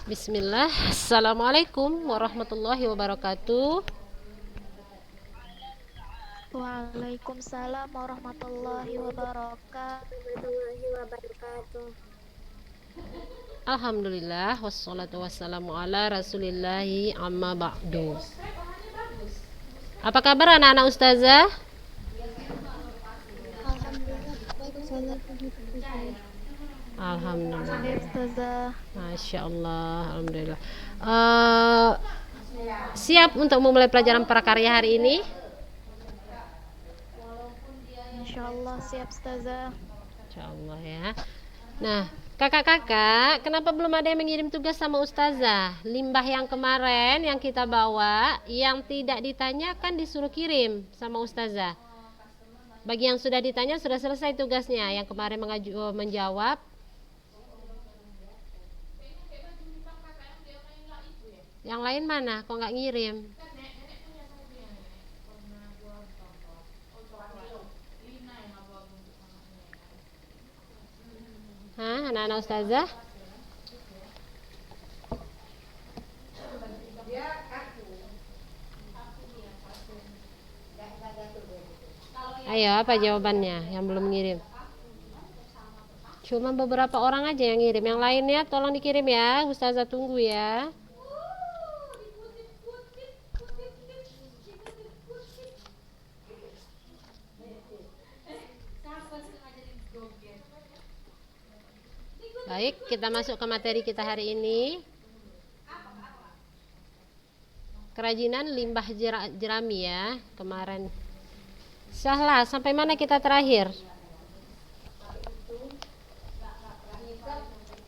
Bismillah. Assalamualaikum warahmatullahi wabarakatuh. Waalaikumsalam warahmatullahi wabarakatuh. Alhamdulillah wassalatu wassalamu ala rasulillahi amma ba'du. Apa kabar anak-anak ustazah? Alhamdulillah, baik Ustazah. Alhamdulillah. Baik Ustazah. Masya Allah. Alhamdulillah. Siap untuk memulai pelajaran prakarya hari ini? Insyaallah siap Ustazah. Insya Allah ya. Nah, kakak-kakak, kenapa belum ada yang mengirim tugas sama ustazah? Limbah yang kemarin yang kita bawa, yang tidak ditanyakan disuruh kirim sama ustazah. Bagi yang sudah ditanya sudah selesai tugasnya. Yang kemarin menjawab. Yang lain mana? Kok nggak ngirim? Hah, anak-anak ustazah? Ayo, apa jawabannya yang belum ngirim? Cuma beberapa orang aja yang ngirim. Yang lainnya tolong dikirim ya. Ustazah tunggu ya. Baik, kita masuk ke materi kita hari ini. Kerajinan limbah jerami ya. Kemarin Syahla, sampai mana kita terakhir?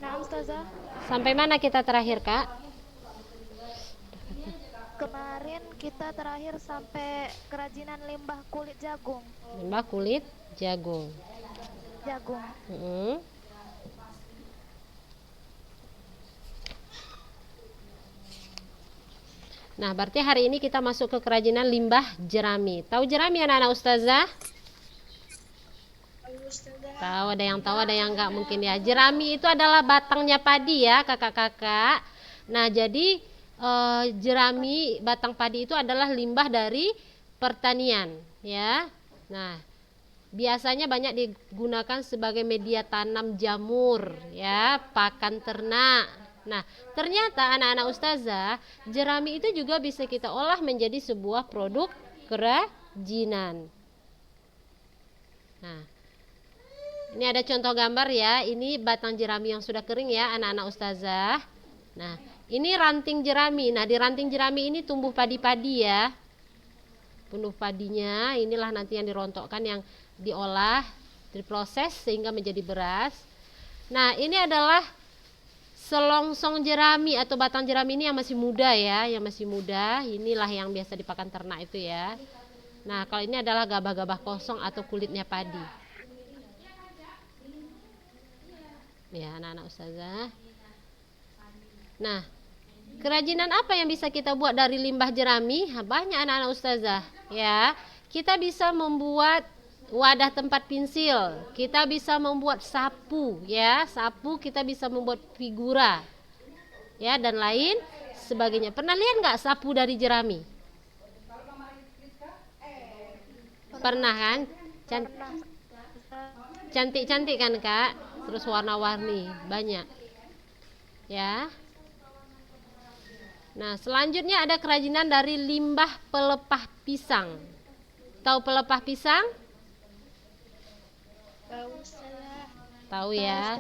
Nah Ustazah, Sampai mana kita terakhir, Kak? kemarin kita terakhir sampai kerajinan limbah kulit jagung. Limbah kulit jagung. Jagung. Mm-mm. Nah, berarti hari ini kita masuk ke kerajinan limbah jerami. Tahu jerami anak-anak ustazah? Tahu, ada yang tahu, ada yang enggak mungkin ya. Jerami itu adalah batangnya padi ya, kakak-kakak. Nah, jadi jerami batang padi itu adalah limbah dari pertanian ya. Nah, biasanya banyak digunakan sebagai media tanam jamur ya, pakan ternak. Nah, ternyata anak-anak ustazah, jerami itu juga bisa kita olah menjadi sebuah produk kerajinan. Nah, ini ada contoh gambar ya. Ini batang jerami yang sudah kering ya, anak-anak ustazah. Nah, ini ranting jerami. Nah, di ranting jerami ini tumbuh padi-padi ya. Tumbuh padinya, inilah nanti yang dirontokkan, yang diolah, diproses sehingga menjadi beras. Nah, ini adalah selongsong jerami atau batang jerami ini yang masih muda ya, yang masih muda. Inilah yang biasa dipakan ternak itu ya. Nah, kalau ini adalah gabah-gabah kosong atau kulitnya padi. Ya, anak-anak ustazah. Nah, kerajinan apa yang bisa kita buat dari limbah jerami? Banyak anak-anak ustazah ya. Kita bisa membuat wadah tempat pensil, kita bisa membuat sapu ya, sapu, kita bisa membuat figura ya, dan lain sebagainya. Pernah lihat nggak sapu dari jerami? Pernah kan? Cantik-cantik kan Kak, terus warna-warni banyak ya. Nah, selanjutnya ada kerajinan dari limbah pelepah pisang. Tahu pelepah pisang? Tahu ya.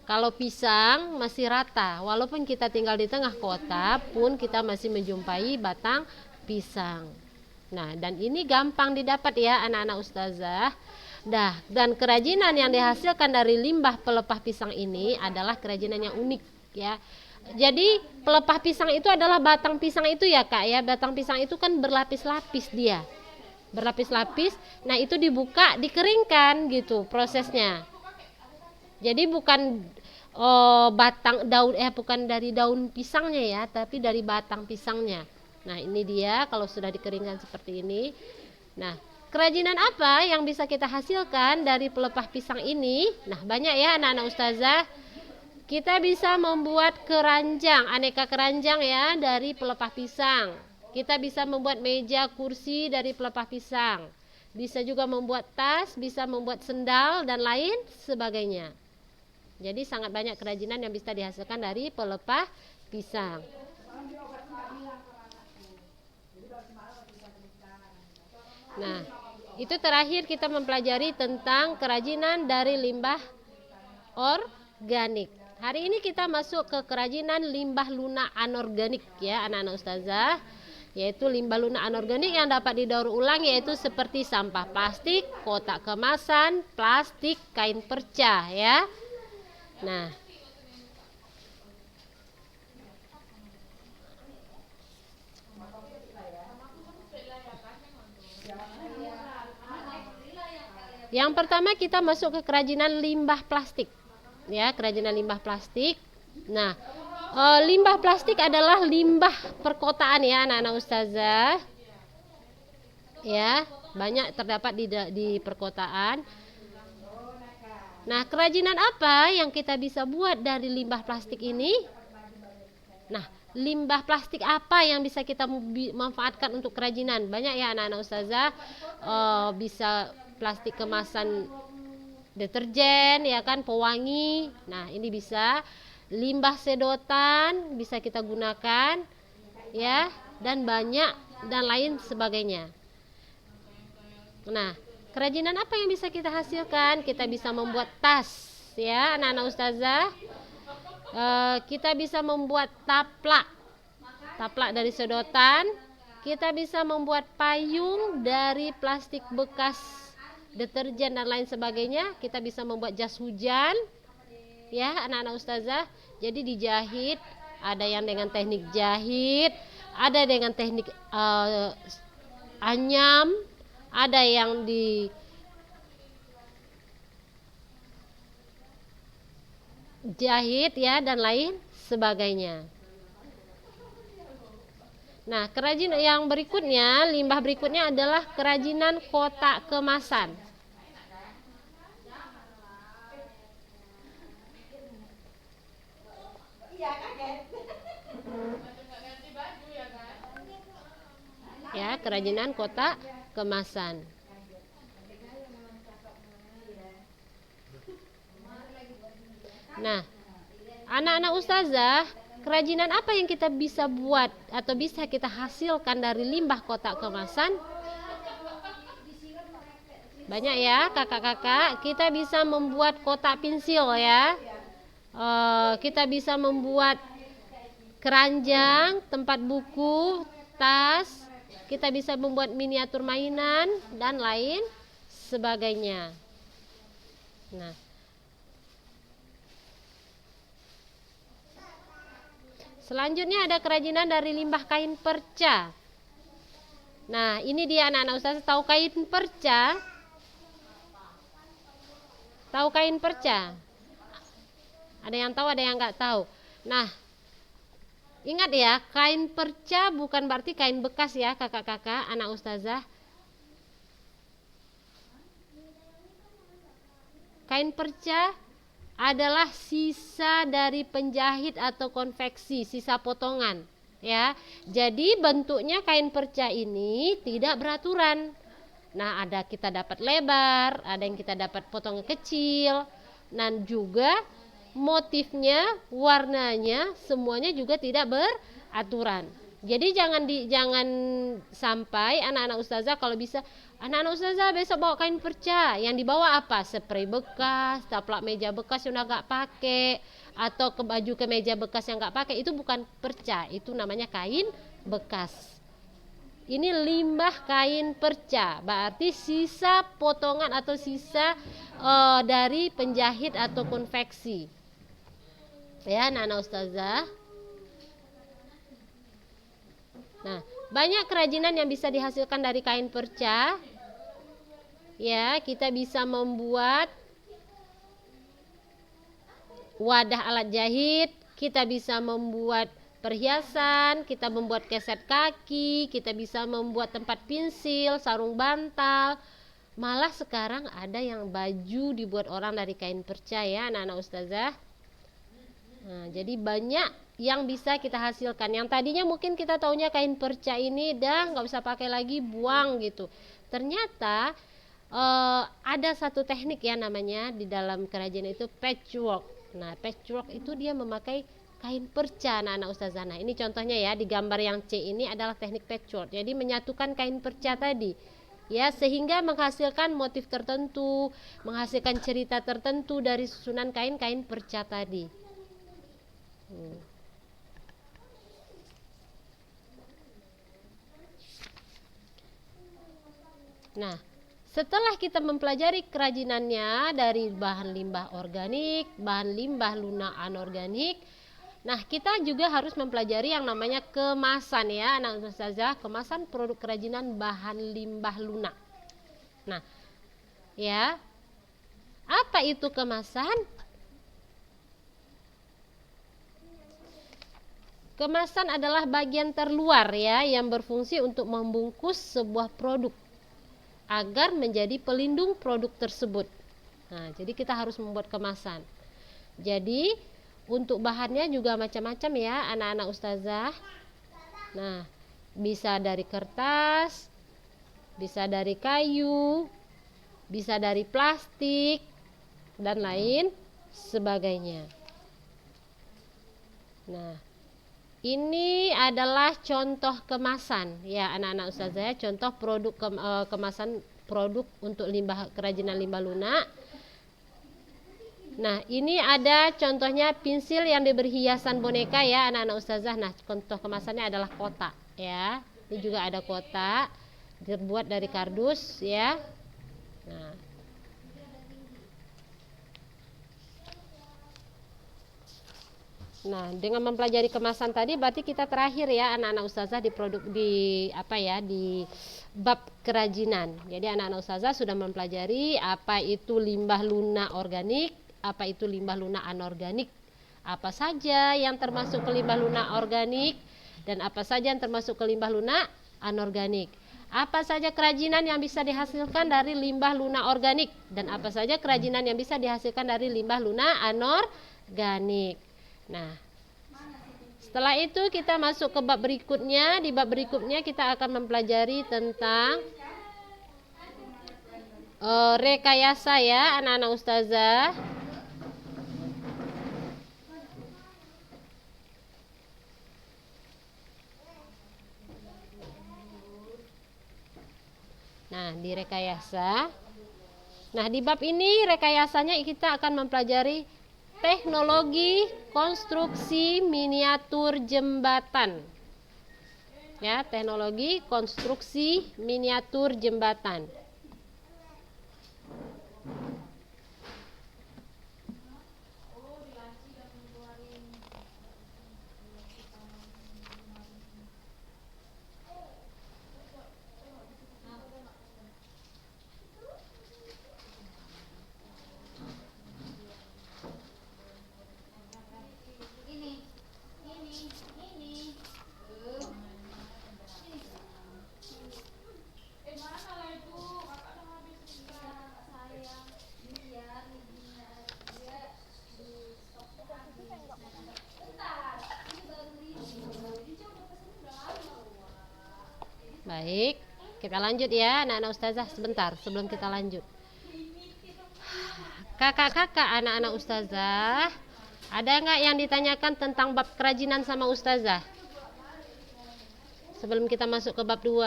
Kalau pisang masih rata, walaupun kita tinggal di tengah kota pun kita masih menjumpai batang pisang. Nah, dan ini gampang didapat ya anak-anak ustazah. Dan kerajinan yang dihasilkan dari limbah pelepah pisang ini adalah kerajinan yang unik ya. Jadi pelepah pisang itu adalah batang pisang itu ya Kak ya. Batang pisang itu kan berlapis-lapis dia. Berlapis-lapis. Nah, itu dibuka, dikeringkan gitu prosesnya. Jadi bukan batang daun bukan dari daun pisangnya ya, tapi dari batang pisangnya. Nah, ini dia kalau sudah dikeringkan seperti ini. Nah, kerajinan apa yang bisa kita hasilkan dari pelepah pisang ini? Nah, banyak ya anak-anak ustazah. Kita bisa membuat keranjang, aneka keranjang ya dari pelepah pisang. Kita bisa membuat meja kursi dari pelepah pisang. Bisa juga membuat tas, bisa membuat sendal dan lain sebagainya. Jadi sangat banyak kerajinan yang bisa dihasilkan dari pelepah pisang. Nah, itu terakhir kita mempelajari tentang kerajinan dari limbah organik. Hari ini kita masuk ke kerajinan limbah lunak anorganik ya anak-anak ustazah, yaitu limbah lunak anorganik yang dapat didaur ulang, yaitu seperti sampah plastik, kotak kemasan, plastik, kain perca ya. Nah, yang pertama kita masuk ke kerajinan limbah plastik ya, kerajinan limbah plastik. Nah, limbah plastik adalah limbah perkotaan ya anak-anak ustazah ya, banyak terdapat di perkotaan. Nah, kerajinan apa yang kita bisa buat dari limbah plastik ini? Nah, limbah plastik apa yang bisa kita manfaatkan untuk kerajinan? Banyak ya anak-anak ustazah. Bisa plastik kemasan deterjen ya kan, pewangi. Nah, ini bisa limbah sedotan bisa kita gunakan ya, dan banyak dan lain sebagainya. Nah, kerajinan apa yang bisa kita hasilkan? Kita bisa membuat tas ya anak-anak ustazah. Kita bisa membuat taplak dari sedotan. Kita bisa membuat payung dari plastik bekas deterjen dan lain sebagainya. Kita bisa membuat jas hujan ya anak-anak ustazah. Jadi dijahit, ada yang dengan teknik jahit, ada dengan teknik anyam, ada yang di jahit ya dan lain sebagainya. Nah, kerajinan yang berikutnya, limbah berikutnya adalah kerajinan kotak kemasan. Ya, kerajinan kotak kemasan. Nah, anak-anak ustazah, kerajinan apa yang kita bisa buat atau bisa kita hasilkan dari limbah kotak kemasan? Banyak ya kakak-kakak. Kita bisa membuat kotak pensil ya. Kita bisa membuat keranjang, tempat buku, tas. Kita bisa membuat miniatur mainan dan lain sebagainya. Nah, selanjutnya ada kerajinan dari limbah kain perca. Nah, ini dia anak-anak ustazah, tahu kain perca? Tahu kain perca? Ada yang tahu, ada yang nggak tahu. Nah, ingat ya, kain perca bukan berarti kain bekas ya kakak-kakak, anak ustazah. Kain perca adalah sisa dari penjahit atau konveksi, sisa potongan ya. Jadi bentuknya kain perca ini tidak beraturan. Nah, ada kita dapat lebar, ada yang kita dapat potongan kecil, dan juga motifnya, warnanya, semuanya juga tidak beraturan. Jadi jangan sampai anak-anak ustazah kalau bisa, anak-anak ustazah besok bawa kain perca, yang dibawa apa? Spray bekas, taplak meja bekas yang udah nggak pakai, atau ke baju kemeja bekas yang nggak pakai, itu bukan perca, itu namanya kain bekas. Ini limbah kain perca, berarti sisa potongan atau sisa dari penjahit atau konveksi. Ya, anak-anak ustazah. Nah, banyak kerajinan yang bisa dihasilkan dari kain perca. Ya, kita bisa membuat wadah alat jahit, kita bisa membuat perhiasan, kita membuat keset kaki, kita bisa membuat tempat pensil, sarung bantal. Malah sekarang ada yang baju dibuat orang dari kain perca ya anak-anak ustazah. Nah, jadi banyak yang bisa kita hasilkan. Yang tadinya mungkin kita taunya kain perca ini dah nggak usah pakai lagi, buang gitu. Ternyata ada satu teknik ya namanya di dalam kerajinan itu patchwork. Nah, patchwork itu dia memakai kain perca, anak-anak ustazah. Nah, ini contohnya ya, di gambar yang C ini adalah teknik patchwork. Jadi menyatukan kain perca tadi, ya, sehingga menghasilkan motif tertentu, menghasilkan cerita tertentu dari susunan kain-kain perca tadi. Nah, setelah kita mempelajari kerajinannya dari bahan limbah organik, bahan limbah lunak anorganik, nah kita juga harus mempelajari yang namanya kemasan ya, anak ustazah, kemasan produk kerajinan bahan limbah lunak. Nah, ya, apa itu kemasan? Kemasan adalah bagian terluar ya yang berfungsi untuk membungkus sebuah produk agar menjadi pelindung produk tersebut. Nah, jadi kita harus membuat kemasan. Jadi untuk bahannya juga macam-macam ya anak-anak ustazah. Nah, bisa dari kertas, bisa dari kayu, bisa dari plastik, dan lain sebagainya. Nah, ini adalah contoh kemasan ya anak-anak ustazah ya, contoh produk kemasan produk untuk limbah kerajinan limbah lunak. Nah, ini ada contohnya pensil yang diberi hiasan boneka ya anak-anak ustazah. Nah, contoh kemasannya adalah kotak ya. Ini juga ada kotak terbuat dari kardus ya. Nah, dengan mempelajari kemasan tadi berarti kita terakhir ya anak-anak ustazah di produk di bab kerajinan. Jadi anak-anak ustazah sudah mempelajari apa itu limbah lunak organik, apa itu limbah lunak anorganik, apa saja yang termasuk ke limbah lunak organik dan apa saja yang termasuk ke limbah lunak anorganik. Apa saja kerajinan yang bisa dihasilkan dari limbah lunak organik dan apa saja kerajinan yang bisa dihasilkan dari limbah lunak anorganik. Nah, setelah itu kita masuk ke bab berikutnya. Di bab berikutnya kita akan mempelajari tentang rekayasa ya anak-anak ustazah. Nah, di rekayasa. Nah, di bab ini rekayasanya kita akan mempelajari teknologi konstruksi miniatur jembatan. Ya, teknologi konstruksi miniatur jembatan. Baik, kita lanjut ya anak-anak ustazah. Sebentar sebelum kita lanjut, kakak-kakak anak-anak ustazah, ada nggak yang ditanyakan tentang bab kerajinan sama ustazah? Sebelum kita masuk ke bab 2,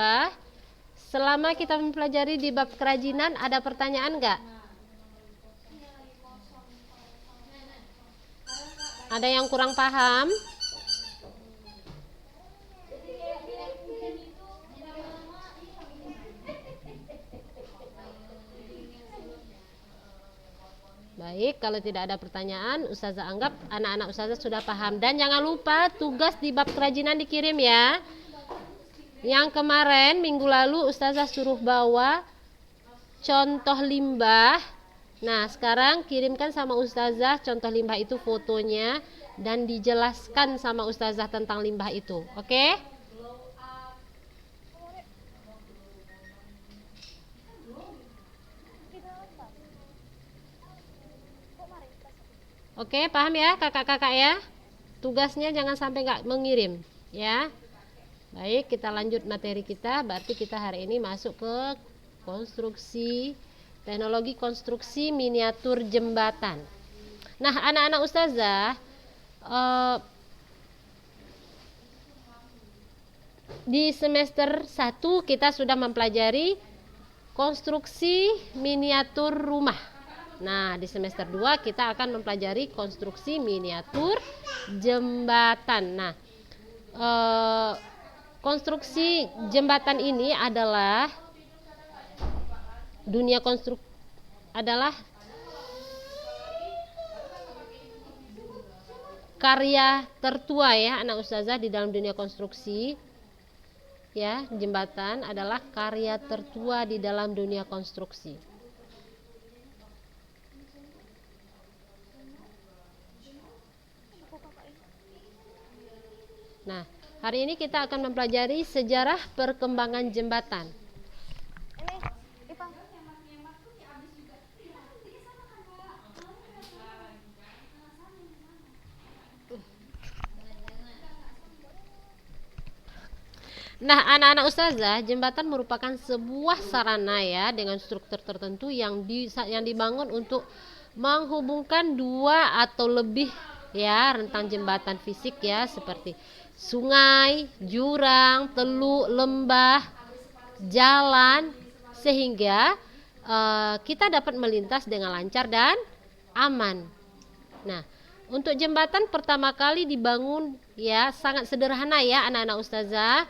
selama kita mempelajari di bab kerajinan, ada pertanyaan nggak? Ada yang kurang paham? Baik, kalau tidak ada pertanyaan, ustazah anggap anak-anak ustazah sudah paham. Dan jangan lupa tugas di bab kerajinan dikirim ya. Yang kemarin minggu lalu ustazah suruh bawa contoh limbah. Nah, sekarang kirimkan sama ustazah contoh limbah itu, fotonya, dan dijelaskan sama ustazah tentang limbah itu. Oke? Oke, paham ya kakak-kakak ya? Tugasnya jangan sampai nggak mengirim ya. Baik, kita lanjut materi kita. Berarti kita hari ini masuk ke konstruksi, teknologi konstruksi miniatur jembatan. Nah, anak-anak ustazah, di semester 1 kita sudah mempelajari konstruksi miniatur rumah. Nah, di semester 2 kita akan mempelajari konstruksi miniatur jembatan. Nah, konstruksi jembatan ini adalah karya tertua ya anak ustazah di dalam dunia konstruksi. Ya, jembatan adalah karya tertua di dalam dunia konstruksi. Nah, hari ini kita akan mempelajari sejarah perkembangan jembatan. Nah, anak-anak ustazah, jembatan merupakan sebuah sarana ya dengan struktur tertentu yang dibangun untuk menghubungkan dua atau lebih ya rentang jembatan fisik ya seperti sungai, jurang, teluk, lembah, jalan sehingga kita dapat melintas dengan lancar dan aman. Nah, untuk jembatan pertama kali dibangun ya sangat sederhana ya anak-anak ustazah,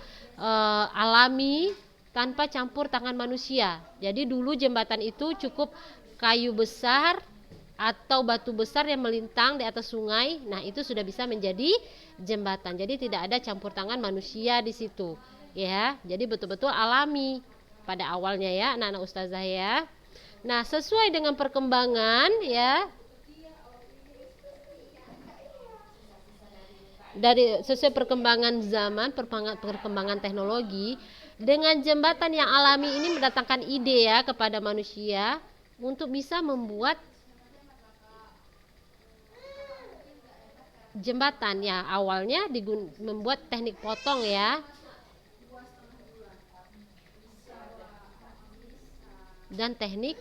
alami tanpa campur tangan manusia. Jadi dulu jembatan itu cukup kayu besar atau batu besar yang melintang di atas sungai. Nah, itu sudah bisa menjadi jembatan. Jadi tidak ada campur tangan manusia di situ. Ya, jadi betul-betul alami pada awalnya ya anak-anak ustazah ya. Nah, sesuai dengan perkembangan ya sesuai perkembangan zaman, perkembangan teknologi, dengan jembatan yang alami ini mendatangkan ide ya kepada manusia untuk bisa membuat jembatan ya. Awalnya membuat teknik potong ya, dan teknik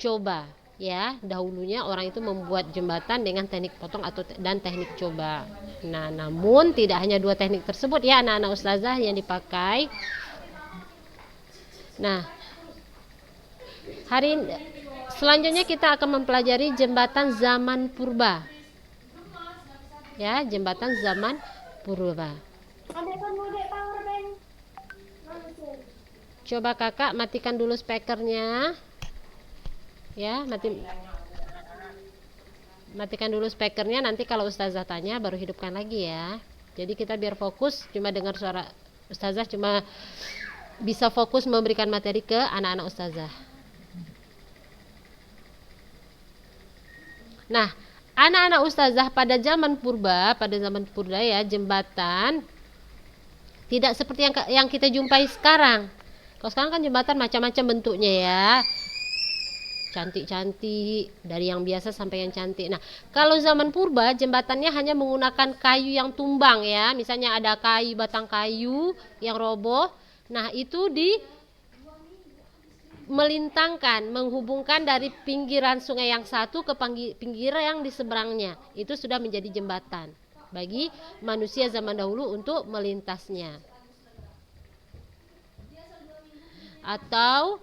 coba ya. Dahulunya orang itu membuat jembatan dengan teknik potong dan teknik coba. Nah, namun tidak hanya dua teknik tersebut ya anak-anak ustazah yang dipakai. Nah, selanjutnya kita akan mempelajari jembatan zaman purba. Ya, jembatan zaman purba. Coba kakak matikan dulu speakernya. Ya, matikan dulu speakernya, nanti kalau ustazah tanya baru hidupkan lagi ya. Jadi kita biar fokus cuma dengar suara ustazah, cuma bisa fokus memberikan materi ke anak-anak ustazah. Nah, anak-anak ustazah pada zaman purba ya, jembatan tidak seperti yang kita jumpai sekarang. Kalau sekarang kan jembatan macam-macam bentuknya ya, cantik-cantik, dari yang biasa sampai yang cantik. Nah, kalau zaman purba jembatannya hanya menggunakan kayu yang tumbang ya. Misalnya ada batang kayu yang roboh. Nah, itu melintangkan, menghubungkan dari pinggiran sungai yang satu ke pinggiran yang di seberangnya. Itu sudah menjadi jembatan bagi manusia zaman dahulu untuk melintasnya. Atau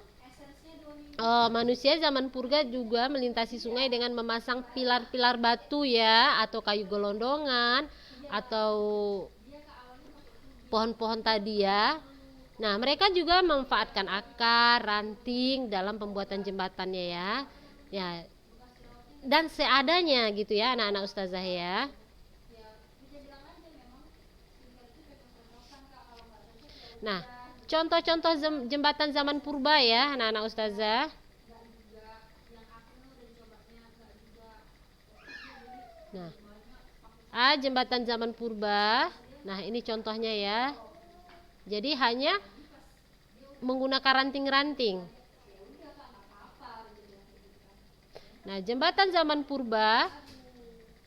manusia zaman purba juga melintasi sungai dengan memasang pilar-pilar batu ya, atau kayu gelondongan, atau pohon-pohon tadi ya. Nah, mereka juga memanfaatkan akar, ranting dalam pembuatan jembatannya ya. Ya, dan seadanya gitu ya anak-anak ustazah ya. Nah, contoh-contoh jembatan zaman purba ya anak-anak ustazah. Nah, jembatan zaman purba. Nah, ini contohnya ya. Jadi hanya menggunakan ranting-ranting. Nah, jembatan zaman purba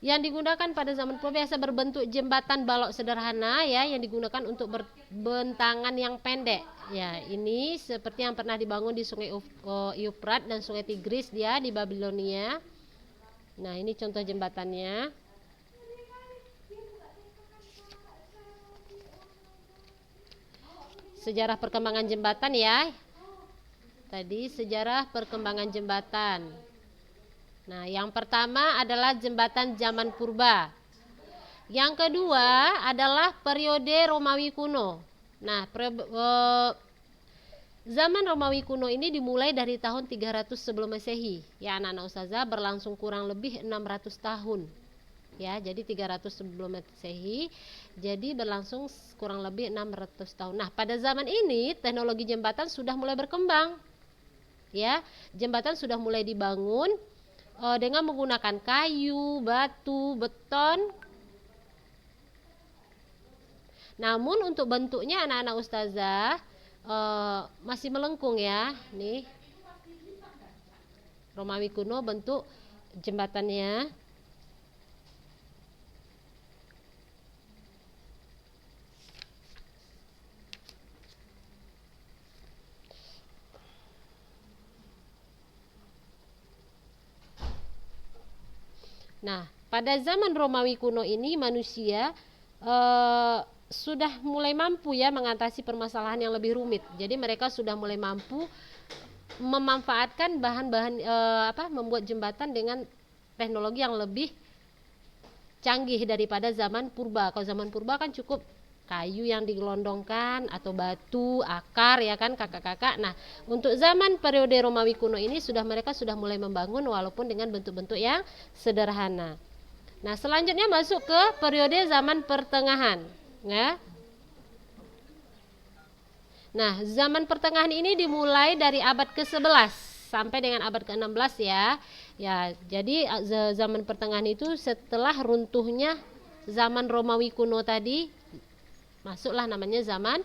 Yang digunakan pada zaman purba biasa berbentuk jembatan balok sederhana ya, yang digunakan untuk bentangan yang pendek. Ya, ini seperti yang pernah dibangun di Sungai Eufrat dan Sungai Tigris dia di Babilonia. Nah, ini contoh jembatannya. Sejarah perkembangan jembatan ya. Tadi sejarah perkembangan jembatan. Nah, yang pertama adalah jembatan zaman purba. Yang kedua adalah periode Romawi kuno. Nah, zaman Romawi kuno ini dimulai dari tahun 300 sebelum Masehi. Ya, anak-anak ustazah, berlangsung kurang lebih 600 tahun. Ya, jadi 300 sebelum Masehi, jadi berlangsung kurang lebih 600 tahun. Nah, pada zaman ini teknologi jembatan sudah mulai berkembang. Ya, jembatan sudah mulai dibangun dengan menggunakan kayu, batu, beton. Namun untuk bentuknya anak-anak ustazah masih melengkung ya. Nih, Romawi kuno bentuk jembatannya. Nah, pada zaman Romawi kuno ini manusia sudah mulai mampu ya mengatasi permasalahan yang lebih rumit. Jadi mereka sudah mulai mampu memanfaatkan bahan-bahan membuat jembatan dengan teknologi yang lebih canggih daripada zaman purba. Kalau zaman purba kan cukup kayu yang digelondongkan atau batu, akar ya kan kakak-kakak. Nah, untuk zaman periode Romawi kuno ini mereka sudah mulai membangun walaupun dengan bentuk-bentuk yang sederhana. Nah, selanjutnya masuk ke periode zaman pertengahan, ya. Nah, zaman pertengahan ini dimulai dari abad ke-11 sampai dengan abad ke-16 ya. Ya, jadi zaman pertengahan itu setelah runtuhnya zaman Romawi kuno tadi, masuklah namanya zaman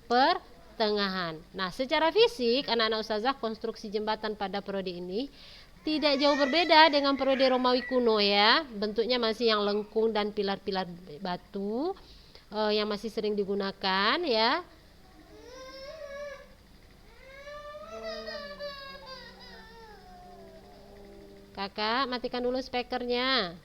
pertengahan. Nah, secara fisik anak-anak ustazah, konstruksi jembatan pada periode ini tidak jauh berbeda dengan periode Romawi kuno ya. Bentuknya masih yang lengkung dan pilar-pilar batu yang masih sering digunakan ya. Kakak, matikan dulu speakernya.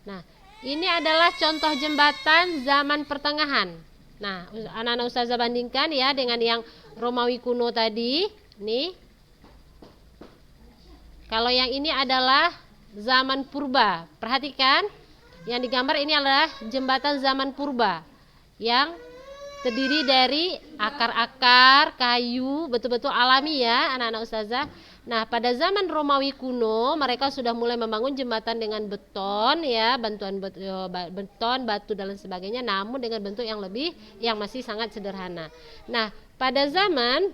Nah, ini adalah contoh jembatan zaman pertengahan. Nah, anak-anak ustazah bandingkan ya dengan yang Romawi kuno tadi. Nih. Kalau yang ini adalah zaman purba. Perhatikan, yang digambar ini adalah jembatan zaman purba yang terdiri dari akar-akar, kayu, betul-betul alami ya anak-anak ustazah. Nah, pada zaman Romawi kuno mereka sudah mulai membangun jembatan dengan beton ya, beton, batu dan lain sebagainya, namun dengan bentuk yang masih sangat sederhana. Nah, pada zaman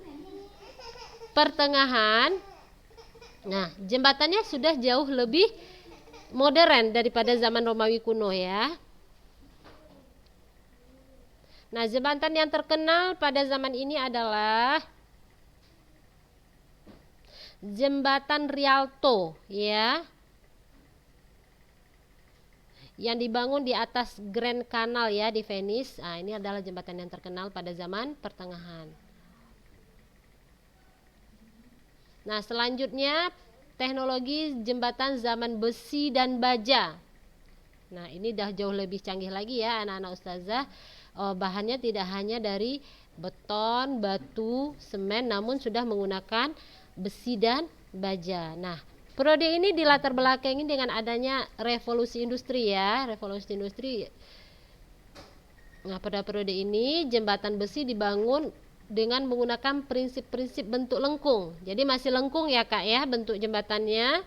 pertengahan, nah jembatannya sudah jauh lebih modern daripada zaman Romawi kuno ya. Nah, jembatan yang terkenal pada zaman ini adalah jembatan Rialto ya, yang dibangun di atas Grand Canal ya di Venice. Nah, ini adalah jembatan yang terkenal pada zaman pertengahan. Nah, selanjutnya teknologi jembatan zaman besi dan baja. Nah, ini dah jauh lebih canggih lagi ya anak-anak ustazah. Bahannya tidak hanya dari beton, batu, semen, namun sudah menggunakan besi dan baja. Nah, periode ini dilatar belakangi dengan adanya revolusi industri ya, revolusi industri. Nah, pada periode ini jembatan besi dibangun dengan menggunakan prinsip-prinsip bentuk lengkung. Jadi masih lengkung ya Kak ya bentuk jembatannya.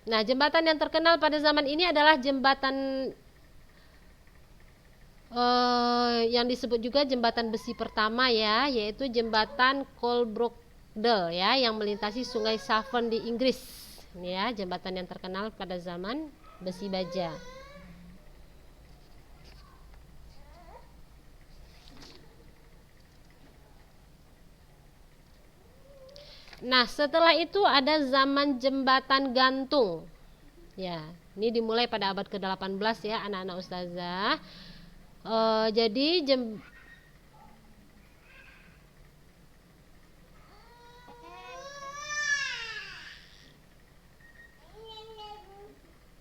Nah, jembatan yang terkenal pada zaman ini adalah jembatan yang disebut juga jembatan besi pertama ya, yaitu jembatan Coalbrookdale ya, yang melintasi sungai Severn di Inggris. Ini ya, jembatan yang terkenal pada zaman besi baja. Nah, setelah itu ada zaman jembatan gantung. Ya, ini dimulai pada abad ke-18 ya, anak-anak ustazah. Jadi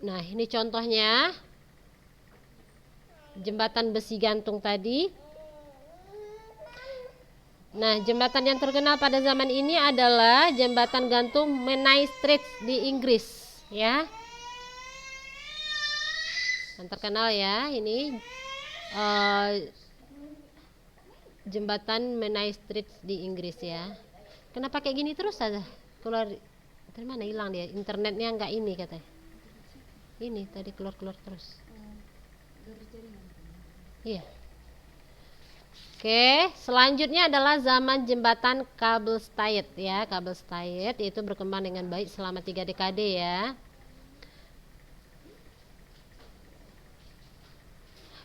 Nah, ini contohnya jembatan besi gantung tadi. Nah, jembatan yang terkenal pada zaman ini adalah jembatan gantung Menai Street di Inggris, ya. Yang terkenal ya, ini jembatan Menai Street di Inggris ya. Kenapa kayak gini terus saja? Keluar dari mana hilang dia? Internetnya nggak ini katanya. Ini tadi keluar terus. Iya. Oke, selanjutnya adalah zaman jembatan kabel Stayed ya. Kabel Stayed itu berkembang dengan baik selama 3 dekade ya.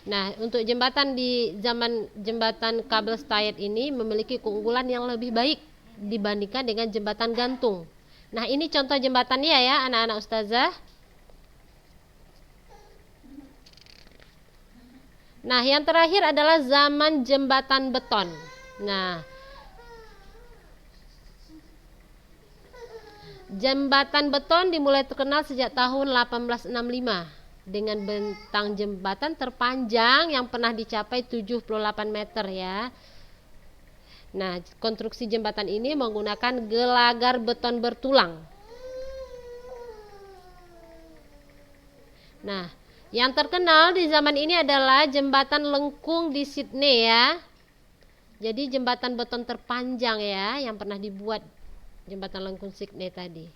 Nah, untuk jembatan di zaman jembatan kabel Stayed ini memiliki keunggulan yang lebih baik dibandingkan dengan jembatan gantung. Nah, ini contoh jembatannya ya, anak-anak ustazah. Nah, yang terakhir adalah zaman jembatan beton. Nah, jembatan beton dimulai terkenal sejak tahun 1865 dengan bentang jembatan terpanjang yang pernah dicapai 78 meter ya. Nah, konstruksi jembatan ini menggunakan gelagar beton bertulang. Nah, yang terkenal di zaman ini adalah jembatan lengkung di Sydney ya. Jadi jembatan beton terpanjang ya yang pernah dibuat, jembatan lengkung Sydney tadi.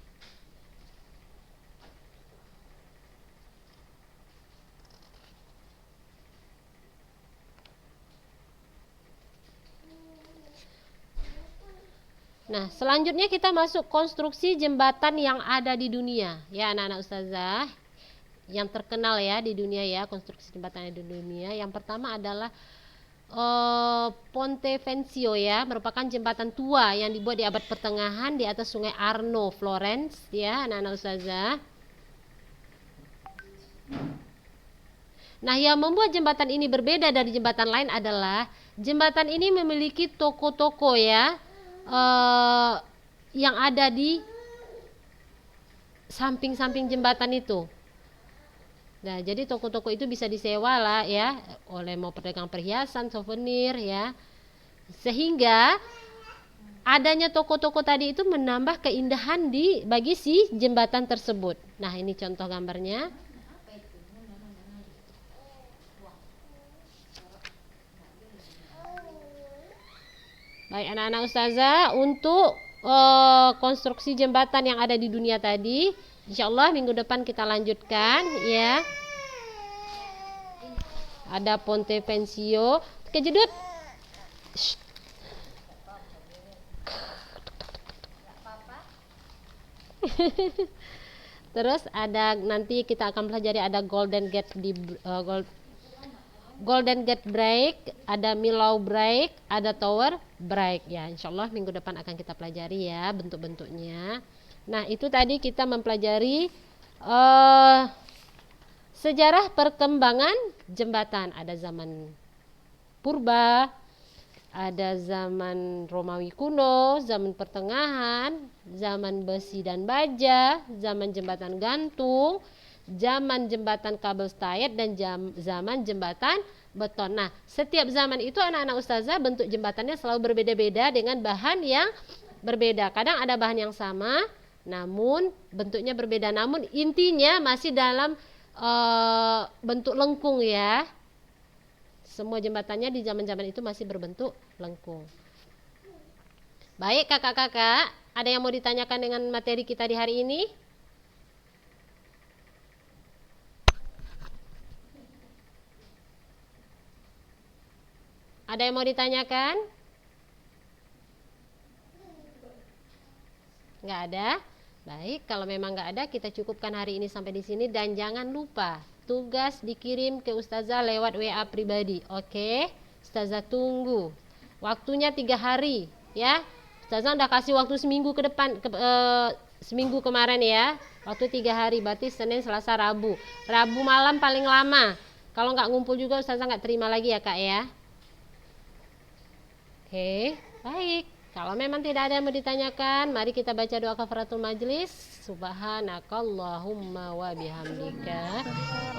Nah, selanjutnya kita masuk konstruksi jembatan yang ada di dunia ya anak-anak ustazah. Yang terkenal ya di dunia ya, konstruksi jembatan di dunia. Yang pertama adalah Ponte Vecchio ya, merupakan jembatan tua yang dibuat di abad pertengahan di atas sungai Arno, Florence ya, anak-anak ustazah. Nah, yang membuat jembatan ini berbeda dari jembatan lain adalah jembatan ini memiliki toko-toko ya, yang ada di samping-samping jembatan itu. Nah, jadi toko-toko itu bisa disewa lah ya oleh mau pedagang perhiasan, souvenir ya. Sehingga adanya toko-toko tadi itu menambah keindahan bagi si jembatan tersebut. Nah, ini contoh gambarnya. Baik anak-anak ustazah, untuk konstruksi jembatan yang ada di dunia tadi, insyaallah minggu depan kita lanjutkan ya. Ada Ponte Vecchio, kejedut. Terus ada nanti kita akan pelajari ada Golden Gate Golden Gate Break, ada Millau Break, ada Tower Break ya. Insyaallah minggu depan akan kita pelajari ya bentuk-bentuknya. Nah, itu tadi kita mempelajari sejarah perkembangan jembatan. Ada zaman purba, ada zaman Romawi kuno, zaman pertengahan, zaman besi dan baja, zaman jembatan gantung, zaman jembatan kabel Stayed, dan zaman jembatan beton. Nah, setiap zaman itu anak-anak ustazah bentuk jembatannya selalu berbeda-beda dengan bahan yang berbeda. Kadang ada bahan yang sama, namun bentuknya berbeda. Namun intinya masih dalam bentuk lengkung ya. Semua jembatannya di zaman-zaman itu masih berbentuk lengkung. Baik kakak-kakak, ada yang mau ditanyakan dengan materi kita di hari ini? Ada yang mau ditanyakan? Nggak ada? Baik, kalau memang nggak ada, kita cukupkan hari ini sampai di sini. Dan jangan lupa, tugas dikirim ke ustazah lewat WA pribadi. Oke, ustazah tunggu. Waktunya 3 hari ya. Ustazah udah kasih waktu seminggu ke depan, seminggu kemarin ya, waktu 3 hari, berarti Senin, Selasa, Rabu. Rabu malam paling lama. Kalau nggak ngumpul juga Ustazah nggak terima lagi ya Kak ya. Oke, baik. Kalau memang tidak ada yang mau ditanyakan, mari kita baca doa kafaratul majlis. Subhanakallahumma wa bihamdika,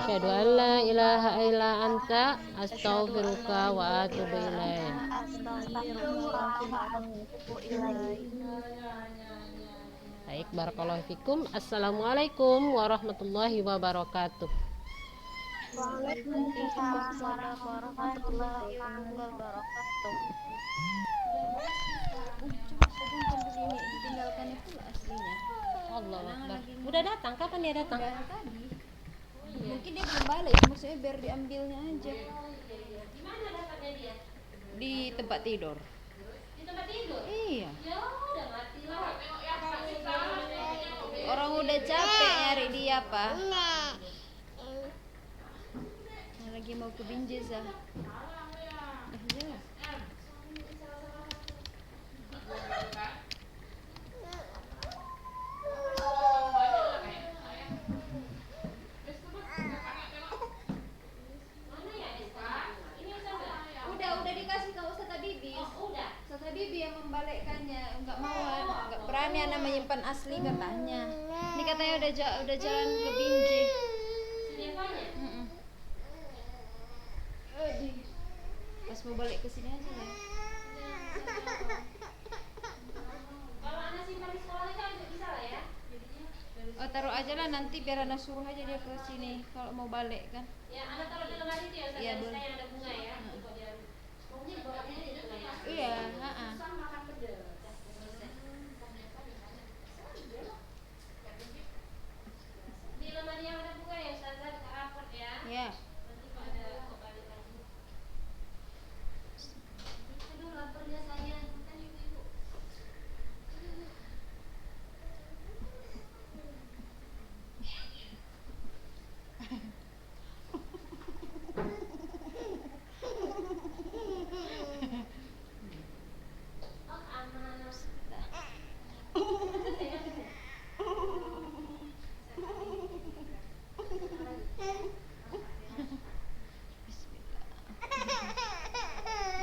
asyhadu an la ilaha illa anta, astaghfiruka wa atubu ilaik. Baik, barakallahu fikum. Assalamualaikum warahmatullahi wabarakatuh. Waalaikumsalam warahmatullahi wabarakatuh. Ditinggalkannya pula aslinya. Allah Akbar. Udah datang? Kapan dia datang? Udah tadi. Mungkin dia belum balik, maksudnya biar diambilnya aja. Di mana datangnya dia? Di tempat tidur. Di tempat tidur? Iya. Ya udah mati lah. Orang udah capek nyari dia, Pak. Lagi mau ke Binjeza. Jelas. Udah dikasih ke Ustaz Bibi. Oh, udah. Ustaz Bibi yang membalikkannya, enggak berani anak menyimpan asli katanya. Ini katanya udah jalan ke Binjai. Pas mau balik ke sini aja ya. Kalau anak simpan di sekolah kan bisa lah ya. Oh, taruh aja lah nanti biar anak suruh aja dia ke sini kalau mau balik kan. Ya, anak taruh di lemari itu ya, Ustaz. Iya, Ada boleh. yang ada bunga ya. Pokoknya dibawanya di bunga ya. Iya, heeh. Makan pedas. Di lemari yang ada bunga ya, Ustaz, rapor ya. Ya. Nanti kalau ada kembali lagi. Aduh, laparnya saya. Makan ibu-ibu. Oh, aman.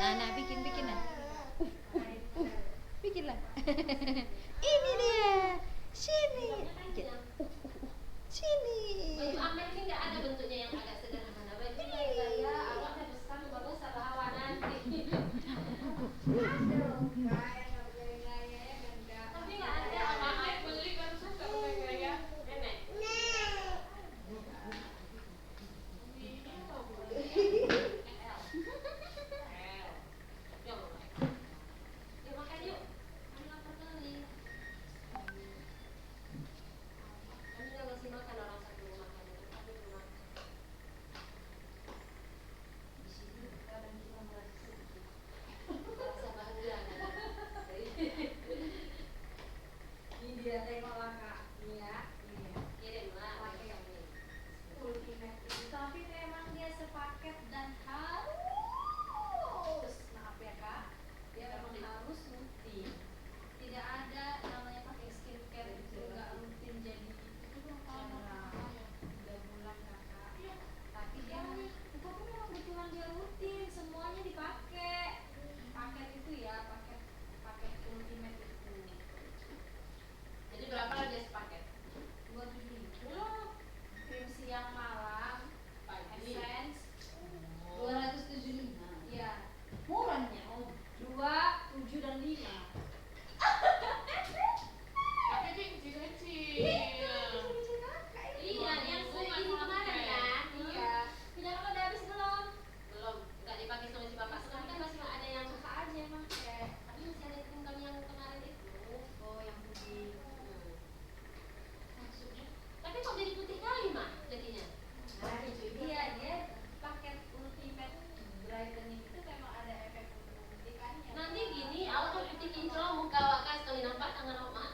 Nah, bikin nah. Bikinlah. Ini dia. Sini. Bikin. Sini. Baju Amer ini nggak ada bentuknya yang agak sederhana. Baju gaya awalnya besar, bagus hawa nanti. Tapi nggak ada awalnya beli kan suka pakai gaya nenek. Yuk makan yuk. Kami lapar kali. Kami nggak ngasih makan orang satu rumah kami, tapi rumah. Di sini kadang kita merasa sedih. Merasa bahagia kan? Ini dia tengoklah Kak, ini ya. Kirimlah pakai kami. Ultimate ini, tapi memang dia sepaket dan harus, maaf ya Kak, dia memang harus rutin. Tidak ada namanya pakai skincare itu nggak rutin jadi jarang. 3 bulan Kakak. Tapi dia, tapi memang kebetulan dia rutin, semuanya dipakai. Paket itu ya, paket ultimate itu. Jadi berapa lah dia sepaket? 275. Krim siang malam, essence 275. Iya. Murahnya Om. 2, 7 dan 5. Tapi kecil-kecil. Iya, yang ini kemarin kan? Iya. Punya Kakak udah habis belum? Belum. Enggak dipakai sama si Bapak. Sekarang kan masih ada yang Kakak aja yang pakai. Tapi masih ada krim kami yang kemarin itu. Oh, yang putih. Maksudnya? Tapi kok jadi putih kali, Mak? Jadinya? Nah, itu dia. Dia paket ultimate brightening itu memang ada efek untuk memutihkannya. Nanti gini, awak mau putih kinclong muka awak kan sekali nampak tangan awak